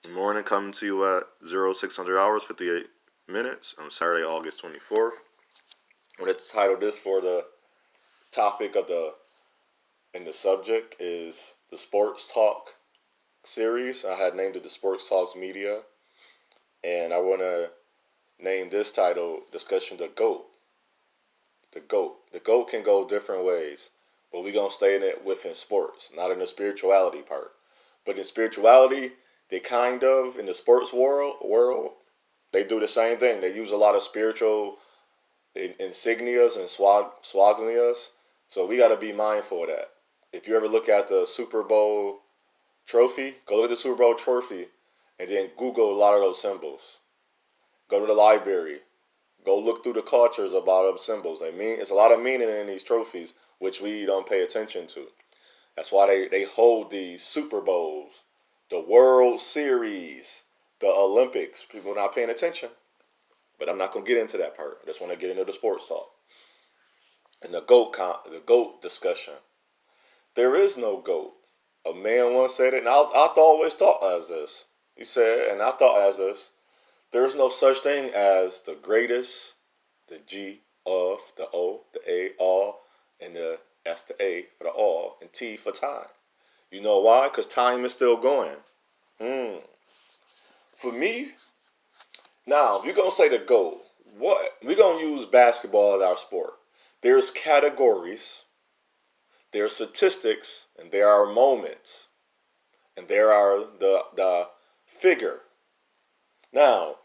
Good morning, coming to you at 0600 hours, 58 minutes on Saturday, August 24th. I'm going to title this for the topic of the subject is the Sports Talk series. I had named it the Sports Talks Media, and I want to name this title discussion the GOAT. The GOAT. The GOAT can go different ways, but we're going to stay in it within sports, not in the spirituality part. But in spirituality, they in the sports world, they do the same thing. They use a lot of spiritual insignias and swagnias. So we got to be mindful of that. If you ever look at the Super Bowl trophy, go look at the Super Bowl trophy and then Google a lot of those symbols. Go to the library. Go look through the cultures about them symbols. It's a lot of meaning in these trophies, which we don't pay attention to. That's why they hold these Super Bowls, the World Series, the Olympics. People are not paying attention. But I'm not going to get into that part. I just want to get into the sports talk. And the GOAT discussion. There is no GOAT. A man once said it, and I always thought as this. He said, and I thought as this, there's no such thing as the greatest, the G of, the O, the A, all, and the S, the A for the all, and T for time. You know why? Because time is still going. For me, now, if you're going to say the GOAT, what? We're going to use basketball as our sport. There's categories, there's statistics, and there are moments, and there are the figure. Now,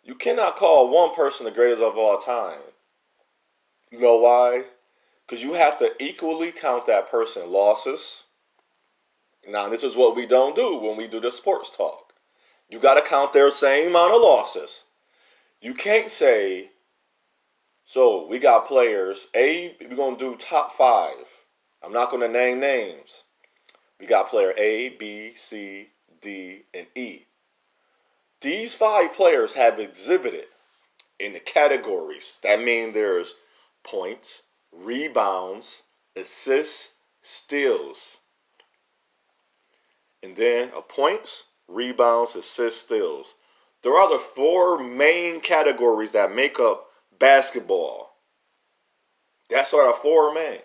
you cannot call one person the greatest of all time. You know why? Because you have to equally count that person's losses. Now, this is what we don't do when we do the sports talk. You got to count their same amount of losses. You can't say, so we got players, we're going to do top 5. I'm not going to name names. We got player A, B, C, D, and E. These 5 players have exhibited in the categories. That means there's points, rebounds, assists, steals. And then points, rebounds, assists, steals. There are the 4 main categories that make up basketball. That's what are 4 main.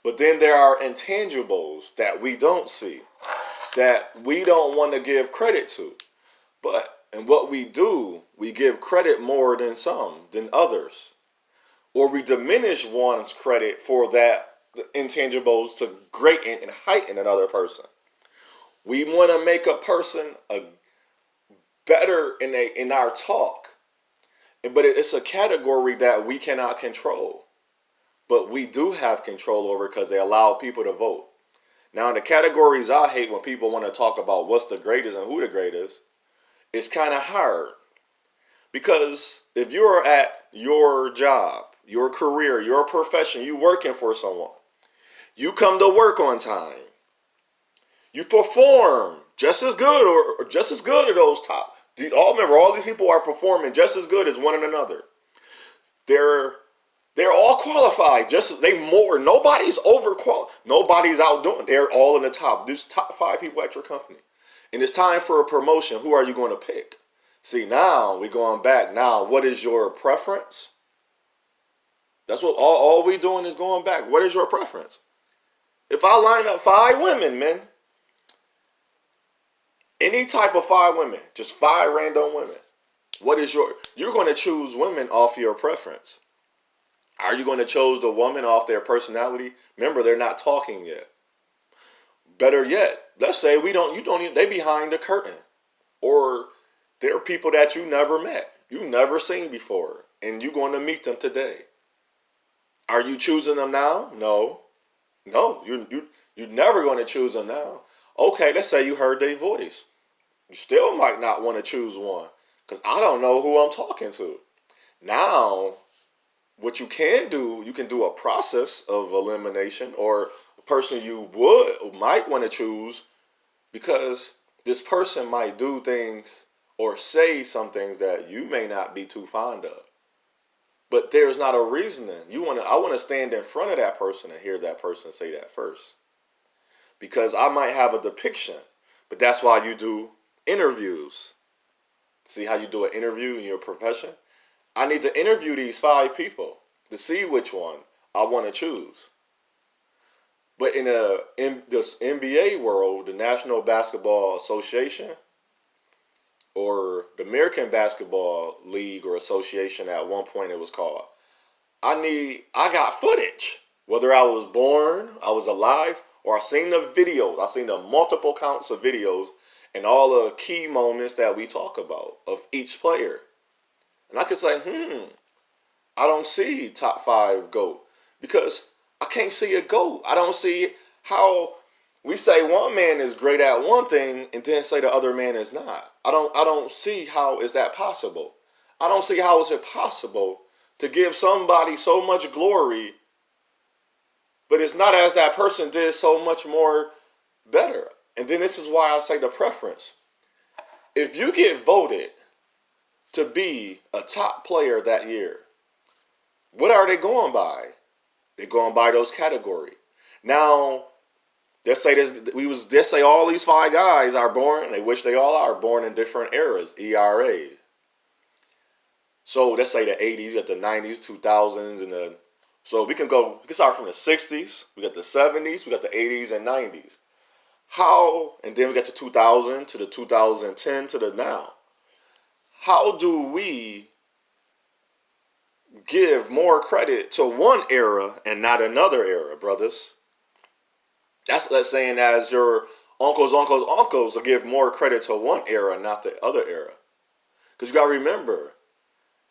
But then there are intangibles that we don't see, that we don't want to give credit to. And what we do, we give credit more than others. Or we diminish one's credit for that intangibles to greaten and heighten another person. We want to make a person better in our talk. But it's a category that we cannot control. But we do have control over because they allow people to vote. Now, in the categories I hate when people want to talk about what's the greatest and who the greatest, it's kind of hard. Because if you're at your job, your career, your profession, you working for someone, you come to work on time, you perform just as good or just as good as those top. Remember, all these people are performing just as good as one another. They're all qualified. Nobody's overqualified. Nobody's outdoing. They're all in the top. There's top 5 people at your company. And it's time for a promotion. Who are you going to pick? See, now we're going back. Now, what is your preference? That's what all we doing is going back. What is your preference? If I line up 5 women, man, any type of 5 women, just 5 random women, you're going to choose women off your preference. Are you going to choose the woman off their personality? Remember, they're not talking yet. Better yet, let's say they behind the curtain. Or they're people that you never met, you never seen before, and you're going to meet them today. Are you choosing them now? No, you're never going to choose them now. Okay, let's say you heard their voice. You still might not want to choose one because I don't know who I'm talking to. Now, what you can do a process of elimination or a person you might want to choose because this person might do things or say some things that you may not be too fond of. But there's not a reasoning. I want to stand in front of that person and hear that person say that first. Because I might have a depiction. But that's why you do interviews. See how you do an interview in your profession? I need to interview these 5 people to see which one I want to choose. But in this NBA world, the National Basketball Association, or the American Basketball League or Association at one point it was called, I got footage. Whether I was born, I was alive, or I seen the videos. I seen the multiple counts of videos and all the key moments that we talk about of each player. And I could say, I don't see top 5 GOAT because I can't see a GOAT. I don't see how we say one man is great at one thing and then say the other man is not. I don't see how is that possible. I don't see how is it possible to give somebody so much glory, but it's not as that person did so much more better. And then this is why I say the preference. If you get voted to be a top player that year, what are they going by? They're going by those categories. Now, let's say all these 5 guys are born, they wish they all are born in different eras, ERA. So let's say the 80s, you got the 90s, 2000s, and so we can start from the 60s, we got the 70s, we got the 80s and 90s. And then we got the 2000 to the 2010 to the now. How do we give more credit to one era and not another era, brothers? That's saying as your uncles will give more credit to one era, not the other era. Because you got to remember,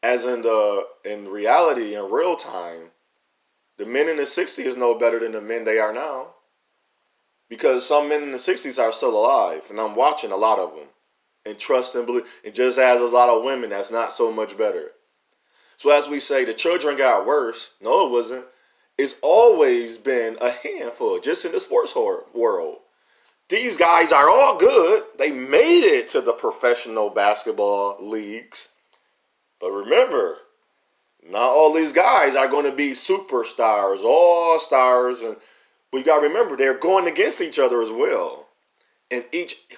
as in reality, in real time, the men in the 60s is no better than the men they are now. Because some men in the 60s are still alive, and I'm watching a lot of them. And trust and believe. And just as a lot of women, that's not so much better. So as we say, the children got worse. No, it wasn't. It's always been a handful, just in the sports world. These guys are all good. They made it to the professional basketball leagues. But remember, not all these guys are going to be superstars, all stars. But you got to remember, they're going against each other as well. And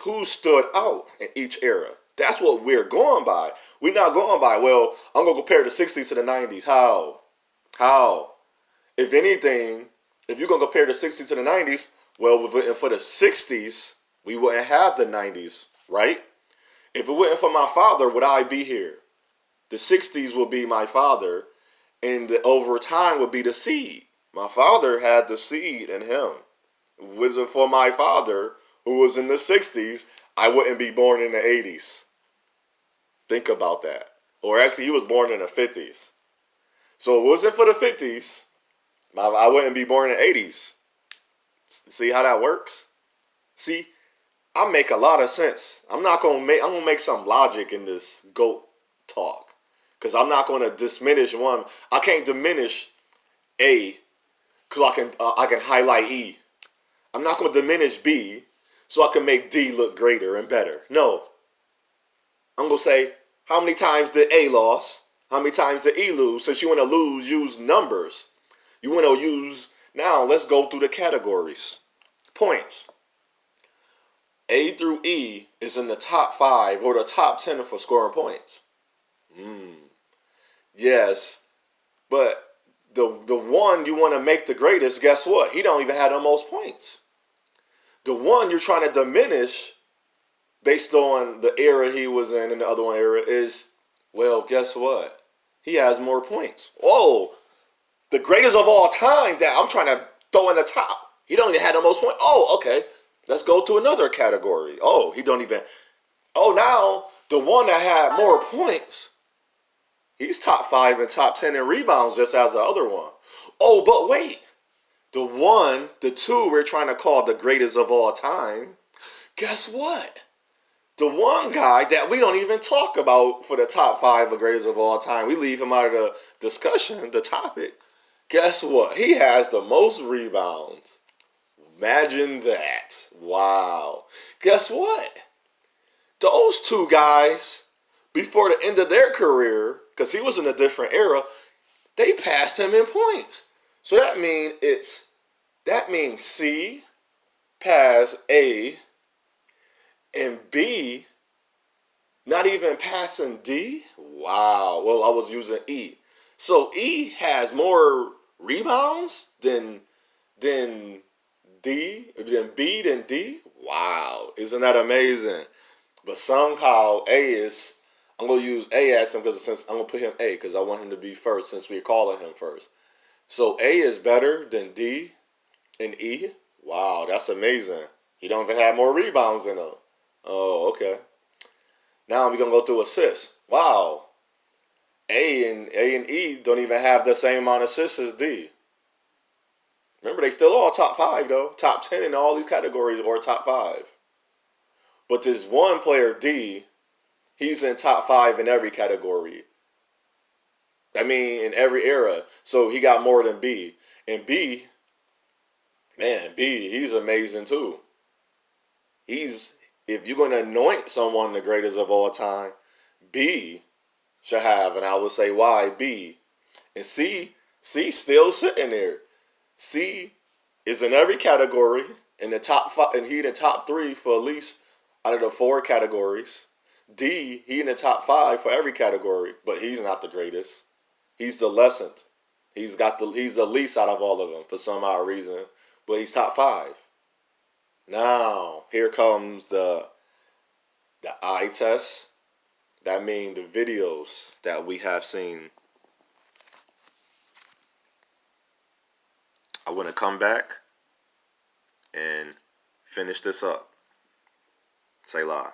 who stood out in each era. That's what we're going by. We're not going by, well, I'm going to compare the 60s to the 90s. How? If anything, if you're going to compare the 60s to the 90s, well, for the 60s, we wouldn't have the 90s, right? If it wasn't for my father, would I be here? The 60s would be my father, and the overtime would be the seed. My father had the seed in him. If it wasn't for my father, who was in the 60s, I wouldn't be born in the 80s. Think about that. Or actually, he was born in the 50s. So if it wasn't for the 50s, I wouldn't be born in the 80s. See how that works? See, I make a lot of sense. I'm going to make some logic in this GOAT talk. Because I'm not going to diminish one. I can't diminish A because I can highlight E. I'm not going to diminish B so I can make D look greater and better. No. I'm going to say, how many times did A lost? How many times did E lose? Since you want to use numbers. You want to use, now let's go through the categories. Points. A through E is in the top 5 or the top 10 for scoring points. Yes, but the one you want to make the greatest, guess what? He don't even have the most points. The one you're trying to diminish based on the era he was in and the other one era is, well, guess what? He has more points. Oh, the greatest of all time that I'm trying to throw in the top. He don't even have the most points. Oh, okay. Let's go to another category. Oh, he don't even. Oh, now the one that had more points, he's top 5 and top 10 in rebounds just as the other one. Oh, but wait. The two we're trying to call the greatest of all time, guess what? The one guy that we don't even talk about for the top 5 of greatest of all time, we leave him out of the discussion, the topic. Guess what? He has the most rebounds. Imagine that. Wow. Guess what? Those two guys, before the end of their career, because he was in a different era, they passed him in points. So that means C pass A, And B, not even passing D? Wow. Well, I was using E. So E has more rebounds than than B than D? Wow. Isn't that amazing? But somehow I'm gonna use A as him because since I'm gonna put him A because I want him to be first since we're calling him first. So A is better than D and E. Wow, that's amazing. He don't even have more rebounds than him. Oh, okay. Now we're gonna go through assists. Wow, A and E don't even have the same amount of assists as D. Remember, they still all top five though, top 10 in all these categories or top five. But this one player D, he's in top five in every category. I mean, in every era. So he got more than B. And B, man, B, he's amazing too. He's If you're gonna anoint someone the greatest of all time, B should have, and I would say why B. And C still sitting there. C is in every category in the top five, and he in the top three for at least out of the four categories. D, he in the top five for every category, but he's not the greatest. He's the lessened. He's the least out of all of them for some odd reason, but he's top five. Now here comes the eye test. That means the videos that we have seen. I want to come back and finish this up. Say la.